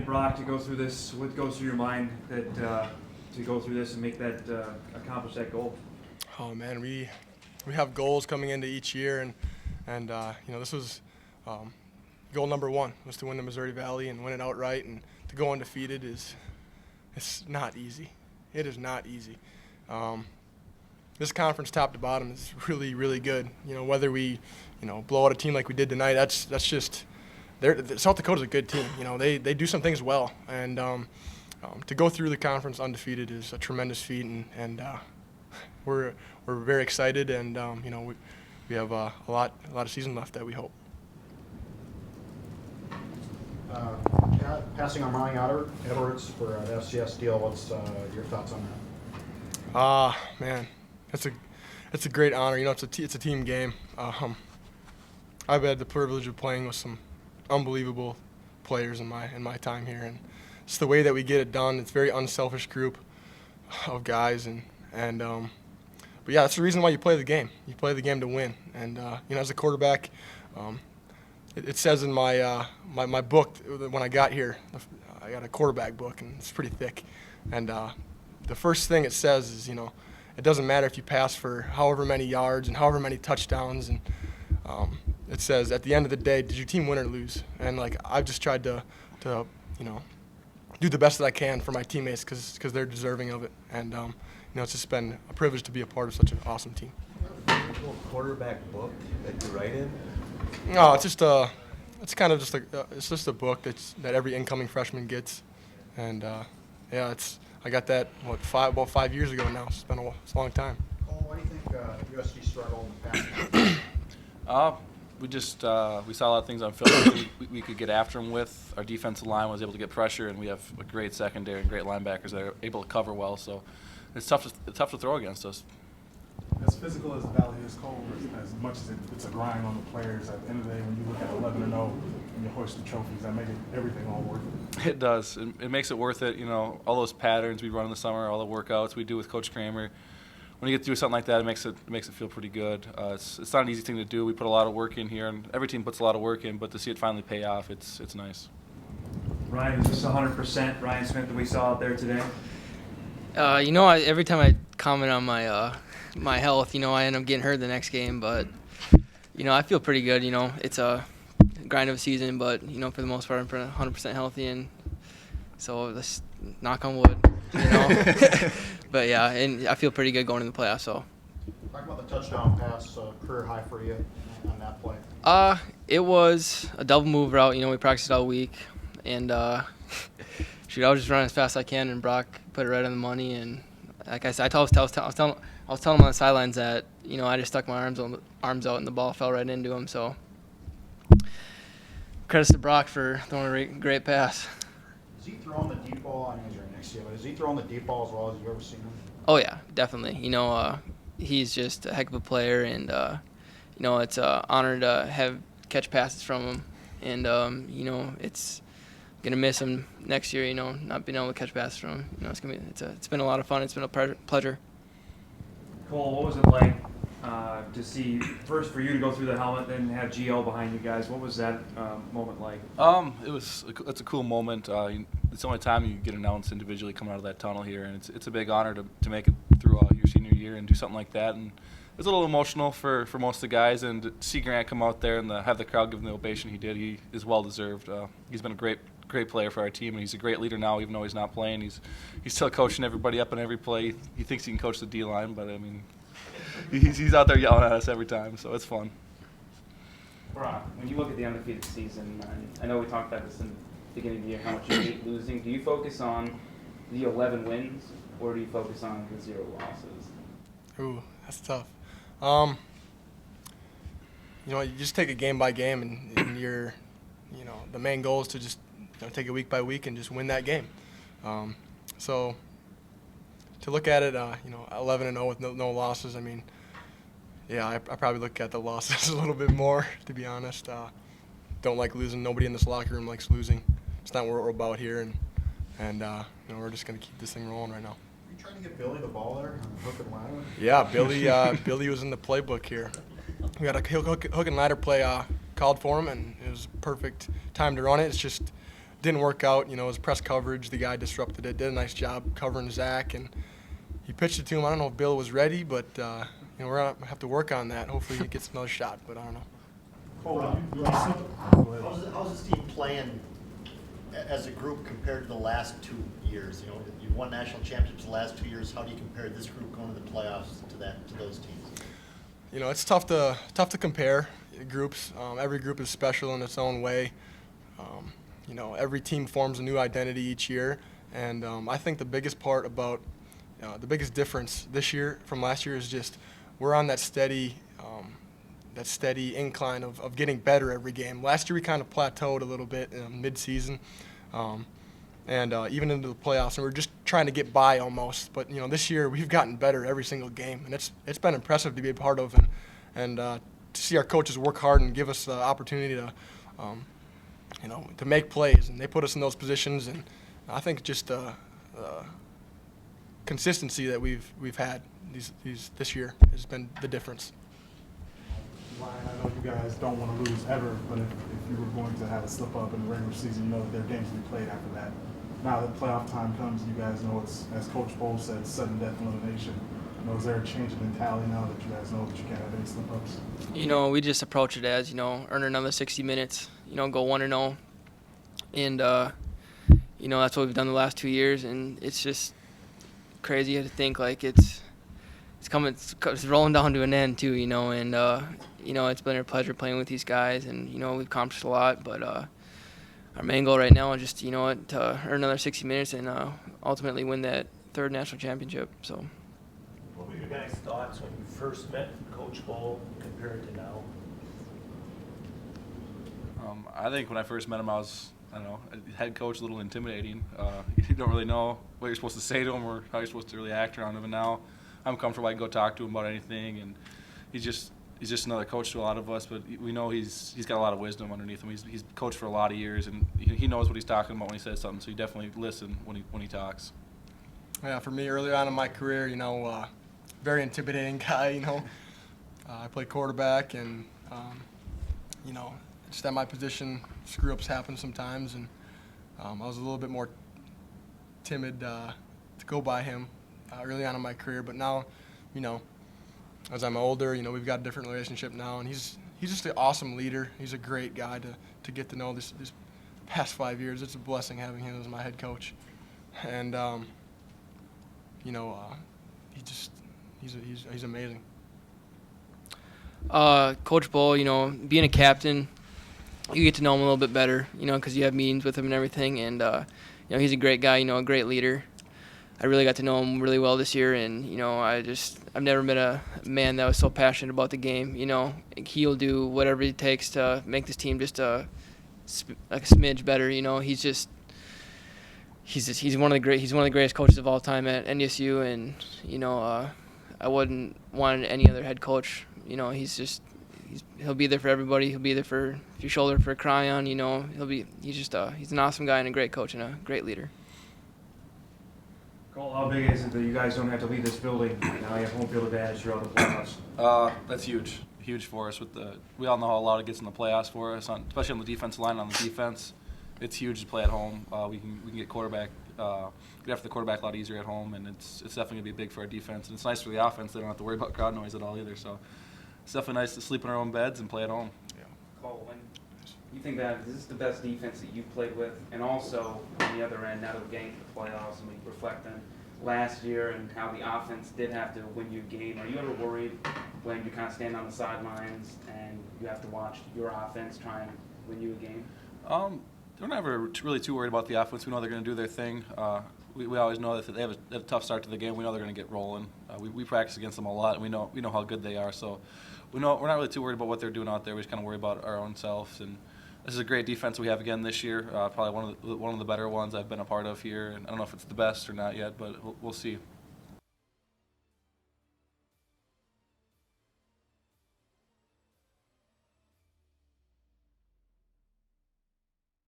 Brock, to go through this, what goes through your mind that to go through this and make that accomplish that goal? Oh man, we have goals coming into each year, and this was goal number one was to win the Missouri Valley and win it outright, and to go undefeated it's not easy. It is not easy. This conference, top to bottom, is really, really good. Whether we, blow out a team like we did tonight, that's just. South Dakota's a good team. They do some things well, and to go through the conference undefeated is a tremendous feat, and we're very excited, and we have a lot of season left that we hope. Passing on Ronnie Edwards for the FCS deal, what's your thoughts on that? Man, it's a great honor. It's a team game. I've had the privilege of playing with some unbelievable players in my time here, and it's the way that we get it done. It's a very unselfish group of guys, but yeah, that's the reason why you play the game. You play the game to win, and as a quarterback, it says in my my book when I got here, I got a quarterback book, and it's pretty thick, and the first thing it says is it doesn't matter if you pass for however many yards and however many touchdowns, and it says at the end of the day, did your team win or lose? And I've just tried to do the best that I can for my teammates because they're deserving of it, and it's just been a privilege to be a part of such an awesome team. A little quarterback book that you write in? No, it's just a book that every incoming freshman gets, and I got that about 5 years ago now. It's a long time. Cole, why do you think USD struggled in the past? We saw a lot of things on film we could get after them with. Our defensive line was able to get pressure, and we have a great secondary and great linebackers that are able to cover well. So it's tough to throw against us. As physical as the Valley is, Cole, as much as it's a grind on the players, at the end of the day, when you look at 11-0 and you hoist the trophies, that makes everything all worth it. It does. It makes it worth it. All those patterns we run in the summer, all the workouts we do with Coach Kramer. When you get through something like that, it makes it feel pretty good. It's not an easy thing to do. We put a lot of work in here, and every team puts a lot of work in. But to see it finally pay off, it's nice. Ryan, is this 100% Ryan Smith that we saw out there today? Every time I comment on my health, I end up getting hurt the next game. But I feel pretty good. It's a grind of a season, but for the most part, I'm 100% healthy, and so let's knock on wood. But yeah, and I feel pretty good going in the playoffs. So. Talk about the touchdown pass, career high for you on that play. It was a double move route. We practiced all week, and I was just running as fast as I can, and Brock put it right on the money. And like I said, I was telling him on the sidelines that I just stuck my arms out, and the ball fell right into him. So credits to Brock for throwing a great pass. Is he throwing the deep ball? I know he's right next to you, but is he throwing the deep ball as well as you've ever seen him? Oh yeah, definitely. He's just a heck of a player, and it's an honor to catch passes from him, and it's gonna miss him next year. Not being able to catch passes from him. It's been a lot of fun. It's been a pleasure. Cole, what was it like to see first for you to go through the helmet, then have GL behind you guys? What was that moment like? It's a cool moment. It's the only time you get announced individually coming out of that tunnel here, and it's a big honor to make it through your senior year and do something like that. And it was a little emotional for most of the guys, and to see Grant come out there and have the crowd give him the ovation he did, he is well deserved. He's been a great player for our team, and he's a great leader now, even though he's not playing. He's still coaching everybody up on every play. He thinks he can coach the D-line, but I mean, he's out there yelling at us every time, so it's fun. Brock, when you look at the undefeated season, I know we talked about this in the beginning of the year, how much you hate losing. Do you focus on the 11 wins, or do you focus on the 0 losses? Ooh, that's tough. You just take it game by game, and you're, the main goal is to just take it week by week and just win that game. So to look at it, 11-0 with no losses. I mean, yeah, I probably look at the losses a little bit more, to be honest. Don't like losing. Nobody in this locker room likes losing. It's not what we're about here, and we're just gonna keep this thing rolling right now. Are you trying to get Billy the ball there on the hook and ladder? Yeah, Billy was in the playbook here. We got a hook and ladder play called for him, and it was perfect time to run it. It's just didn't work out. You know, it was press coverage. The guy disrupted it, did a nice job covering Zach, and he pitched it to him. I don't know if Bill was ready, but you know, we're going to have to work on that. Hopefully he gets another shot, but I don't know. How's this team playing as a group compared to the last 2 years? You know, you won national championships the last 2 years. How do you compare this group going to the playoffs to those teams? You know, it's tough to compare groups. Every group is special in its own way. You know, every team forms a new identity each year, and I think the biggest part about the biggest difference this year from last year is just we're on that steady incline of getting better every game. Last year we kind of plateaued a little bit mid-season, and even into the playoffs, and we're just trying to get by almost. But you know, this year we've gotten better every single game, and it's been impressive to be a part of, and to see our coaches work hard and give us the opportunity to you know, to make plays, and they put us in those positions, and I think just consistency that we've had this year has been the difference. Ryan, I know you guys don't want to lose ever, but if you were going to have a slip up in the regular season, you know that there are games to be played after that. Now that playoff time comes, you guys know it's, as Coach Bowles said, sudden death elimination. You know, is there a change in mentality now that you guys know that you can't have any slip ups? You know, we just approach it as, you know, earn another 60 minutes, you know, go 1-0. And, you know, that's what we've done the last 2 years, and it's just crazy to think like it's rolling down to an end too, you know, and you know, it's been a pleasure playing with these guys, and you know, we've accomplished a lot, but our main goal right now is just, you know, to earn another 60 minutes and ultimately win that third national championship. So what were your guys' thoughts when you first met Coach Bowl compared to now? I think when I first met him, I don't know, head coach, a little intimidating. You don't really know what you're supposed to say to him or how you're supposed to really act around him. And now I'm comfortable. I can go talk to him about anything, and he's just another coach to a lot of us. But we know he's got a lot of wisdom underneath him. He's coached for a lot of years, and he knows what he's talking about when he says something. So you definitely listen when he talks. Yeah, for me, early on in my career, you know, very intimidating guy. You know, I played quarterback, and you know, just at my position, screw-ups happen sometimes, and I was a little bit more timid to go by him early on in my career. But now, you know, as I'm older, you know, we've got a different relationship now, and he's just an awesome leader. He's a great guy to get to know this past 5 years. It's a blessing having him as my head coach, and you know, he's amazing. Coach Bull, you know, being a captain, you get to know him a little bit better, you know, because you have meetings with him and everything. And, you know, he's a great guy, you know, a great leader. I really got to know him really well this year. And, you know, I've never met a man that was so passionate about the game. You know, he'll do whatever it takes to make this team just like a smidge better. You know, he's one of the greatest coaches of all time at NDSU. And, you know, I wouldn't want any other head coach. You know, he'll be there for everybody. He'll be there for if your shoulder for a cry on. You know, he's an awesome guy and a great coach and a great leader. Cole, how big is it that you guys don't have to leave this building? Now you have home field advantage throughout the playoffs. That's huge for us. We all know how loud it gets in the playoffs for us, especially on the defensive line. On the defense, it's huge to play at home. We can get after the quarterback a lot easier at home, and it's definitely gonna be big for our defense. And it's nice for the offense. They don't have to worry about crowd noise at all either. So it's definitely nice to sleep in our own beds and play at home. Cole, when you think that is this the best defense that you've played with, and also on the other end, now that we're getting to the playoffs and we reflect on last year and how the offense did have to win you a game, are you ever worried when you kind of stand on the sidelines and you have to watch your offense try and win you a game? We're never really too worried about the offense. We know they're going to do their thing. We always know that they have a tough start to the game. We know they're going to get rolling. We practice against them a lot, and we know how good they are. So we're not really too worried about what they're doing out there. We just kind of worry about our own selves. And this is a great defense we have again this year. Probably one of the better ones I've been a part of here. And I don't know if it's the best or not yet, but we'll see.